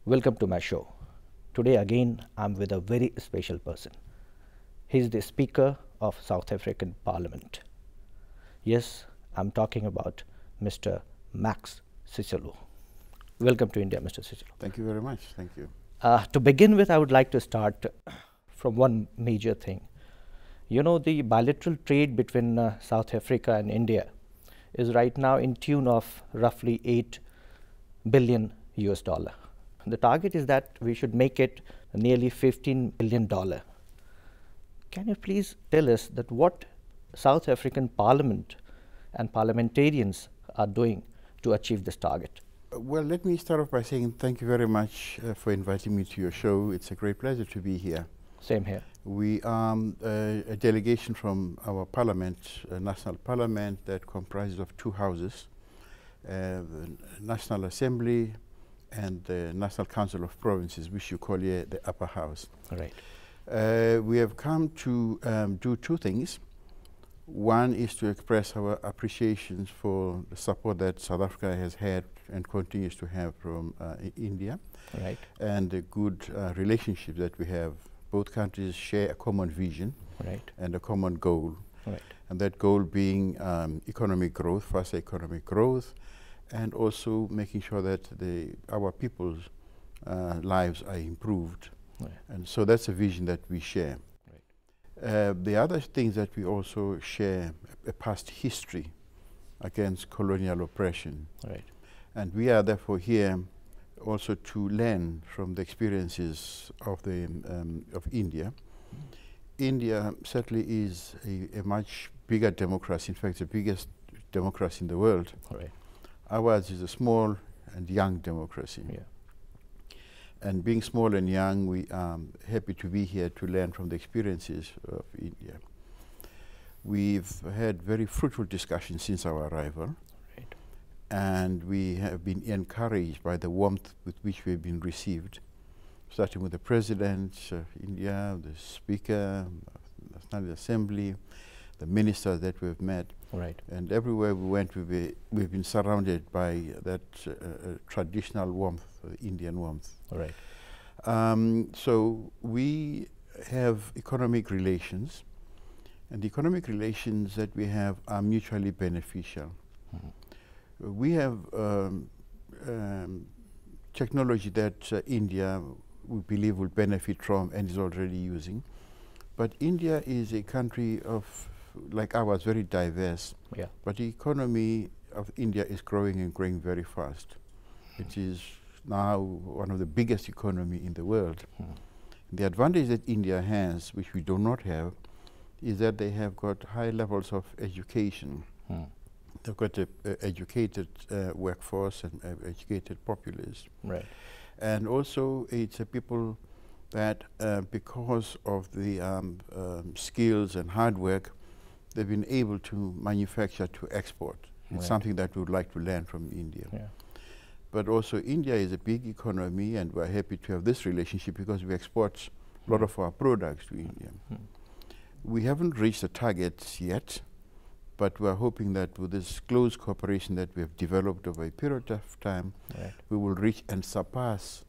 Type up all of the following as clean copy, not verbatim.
Welcome to my show. Today again I'm with a very special person. He is the Speaker of South African Parliament. Yes, I'm talking about Mr. Max Sisulu. Welcome to India, Mr. Sisulu. Thank you very much. Thank you. To begin with, I would like to start from one major thing. You know, the bilateral trade between South Africa and India is right now in tune of roughly $8 billion US. The target is that we should make it nearly $15 billion. Can you please tell us that what South African Parliament and parliamentarians are doing to achieve this target? Well, let me start off by saying thank you very much for inviting me to your show. It's a great pleasure to be here. Same here. We are a delegation from our parliament, national parliament, that comprises of two houses, the National Assembly and the National Council of Provinces, which you call here the upper house. Right. We have come to do two things. One is to express our appreciations for the support that South Africa has had and continues to have from India, right, and the good relationship that we have. Both countries share a common vision, right, and a common goal, right, and that goal being economic growth, faster economic growth, and also making sure that our people's lives are improved. right. And so that's a vision that we share. Right. The other things that we also share, a past history against colonial oppression. Right. And we are therefore here also to learn from the experiences of India. India certainly is a much bigger democracy, in fact the biggest democracy in the world. Right. Ours is a small and young democracy. Yeah. And being small and young, we are happy to be here to learn from the experiences of India. We've had very fruitful discussions since our arrival. And we have been encouraged by the warmth with which we have been received, starting with the President of India, the Speaker of the National Assembly, the ministers that we've met. Right. And everywhere we went, we've been surrounded by that traditional warmth, Indian warmth. Right. So we have economic relations, and the economic relations that we have are mutually beneficial. Mm-hmm. We have technology that India, we believe, will benefit from and is already using. But India is a country like ours, very diverse. Yeah. But the economy of India is growing and growing very fast. It is now one of the biggest economies in the world. The advantage that India has, which we do not have, is that they have got high levels of education. They've got an educated workforce and educated populace. Right. And also it's a people that because of the skills and hard work, they've been able to manufacture to export. It's something that we would like to learn from India. Yeah. But also India is a big economy, and we're happy to have this relationship because we export a lot of our products to India. We haven't reached the targets yet, but we are hoping that with this close cooperation that we have developed over a period of time, we will reach and surpass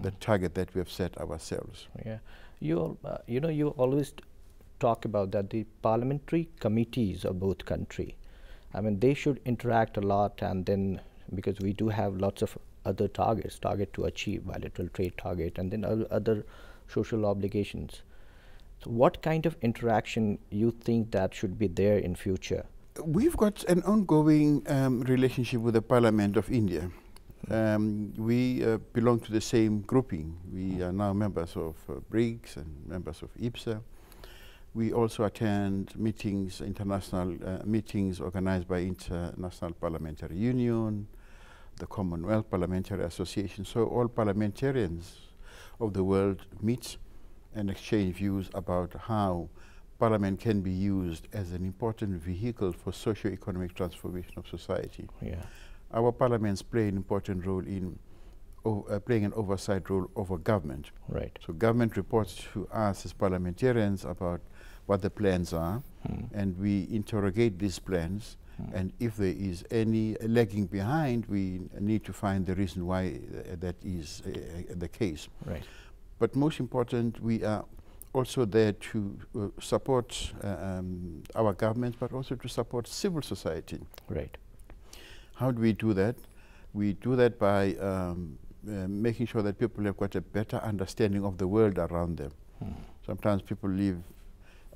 the target that we have set ourselves. Yeah, you know, you always talk about that the parliamentary committees of both countries. I mean, they should interact a lot, and then because we do have lots of other targets to achieve, bilateral trade target, and then other social obligations. So what kind of interaction you think that should be there in future? We've got an ongoing relationship with the Parliament of India. We belong to the same grouping. We are now members of BRICS and members of IPSA. We also attend meetings, international meetings organized by International Parliamentary Union, the Commonwealth Parliamentary Association. So all parliamentarians of the world meet and exchange views about how Parliament can be used as an important vehicle for socio-economic transformation of society. Yeah. Our parliaments play an important role in playing an oversight role over government. Right. So government reports to us as parliamentarians about what the plans are, and we interrogate these plans And if there is any lagging behind, we need to find the reason why that is the case. Right. But most important, we are also there to support our government, but also to support civil society. Right. How do we do that? We do that by making sure that people have got a better understanding of the world around them. Sometimes people live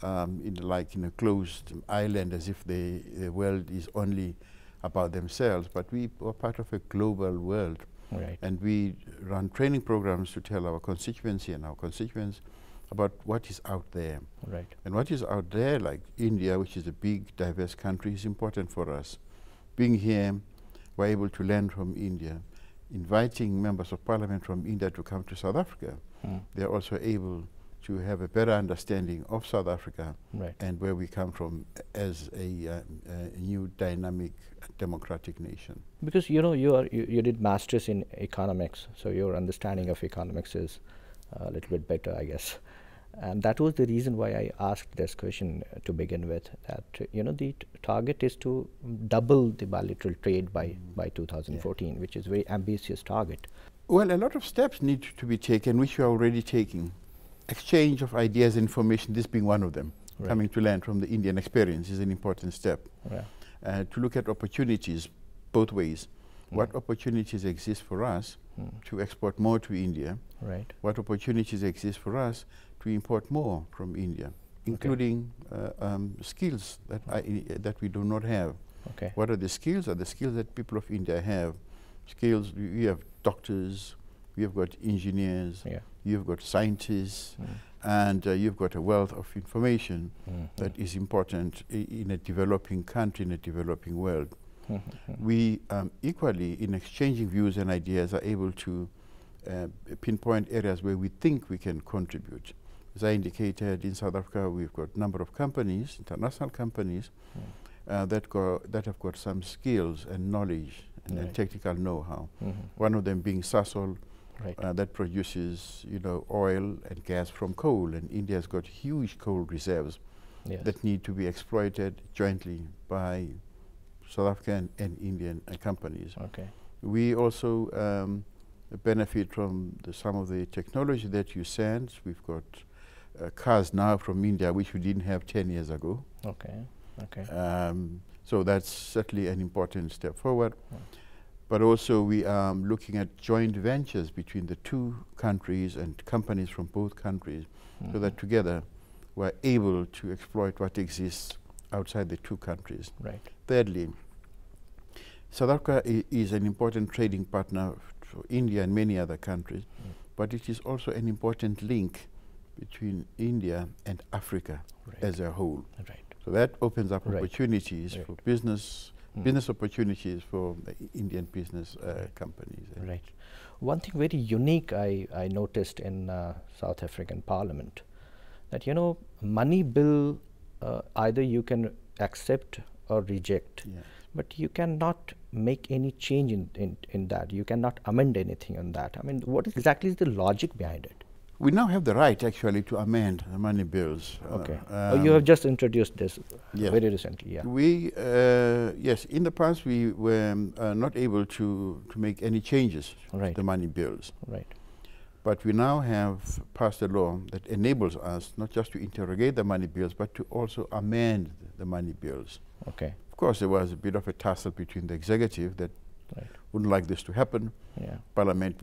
in a closed island as if the world is only about themselves, but we are part of a global world. Right. And we run training programs to tell our constituency and our constituents about what is out there. Right. And what is out there, like India, which is a big, diverse country, is important for us. Being here, we're able to learn from India. Inviting members of parliament from India to come to South Africa, they're also able to have a better understanding of South Africa. Right. And where we come from as a new dynamic democratic nation. Because you did masters in economics, so your understanding of economics is a little bit better, I guess. And that was the reason why I asked this question to begin with, that the target is to double the bilateral trade by 2014, which is a very ambitious target. Well, a lot of steps need to be taken, which we are already taking. Exchange of ideas and information, this being one of them. Right. Coming to learn from the Indian experience is an important step. Right. To look at opportunities both ways. What opportunities exist for us to export more to India? Right. What opportunities exist for us to import more from India, including skills that we do not have. Okay. What are the skills? Are the skills that people of India have. Skills, we have doctors, we have got engineers, you've got scientists, and you've got a wealth of information that is important in a developing country, in a developing world. We equally, in exchanging views and ideas, are able to pinpoint areas where we think we can contribute. As I indicated, in South Africa, we've got a number of companies, international companies, that have got some skills and knowledge and technical know-how. One of them being Sasol, that produces oil and gas from coal, and India's got huge coal reserves that need to be exploited jointly by South African and Indian companies. Okay. We also benefit from some of the technology that you send. We've got cars now from India, which we didn't have 10 years ago. Okay. Okay. So that's certainly an important step forward. But also we are looking at joint ventures between the two countries and companies from both countries, so that together we're able to exploit what exists outside the two countries. Right. Thirdly, South Africa is an important trading partner for India and many other countries, but it is also an important link between India and Africa as a whole. Right. So that opens up opportunities for business opportunities for Indian business companies. Right. One thing very unique I noticed in South African Parliament, that money bill either you can accept or reject, but you cannot make any change in that. You cannot amend anything on that. I mean, what exactly is the logic behind it? We now have the right actually to amend the money bills. Okay. You have just introduced this very recently. Yeah. We yes, in the past we were not able to make any changes to the money bills. Right. But we now have passed a law that enables us not just to interrogate the money bills, but to also amend the money bills. Okay. Of course, there was a bit of a tussle between the executive that wouldn't like this to happen. Yeah. Parliament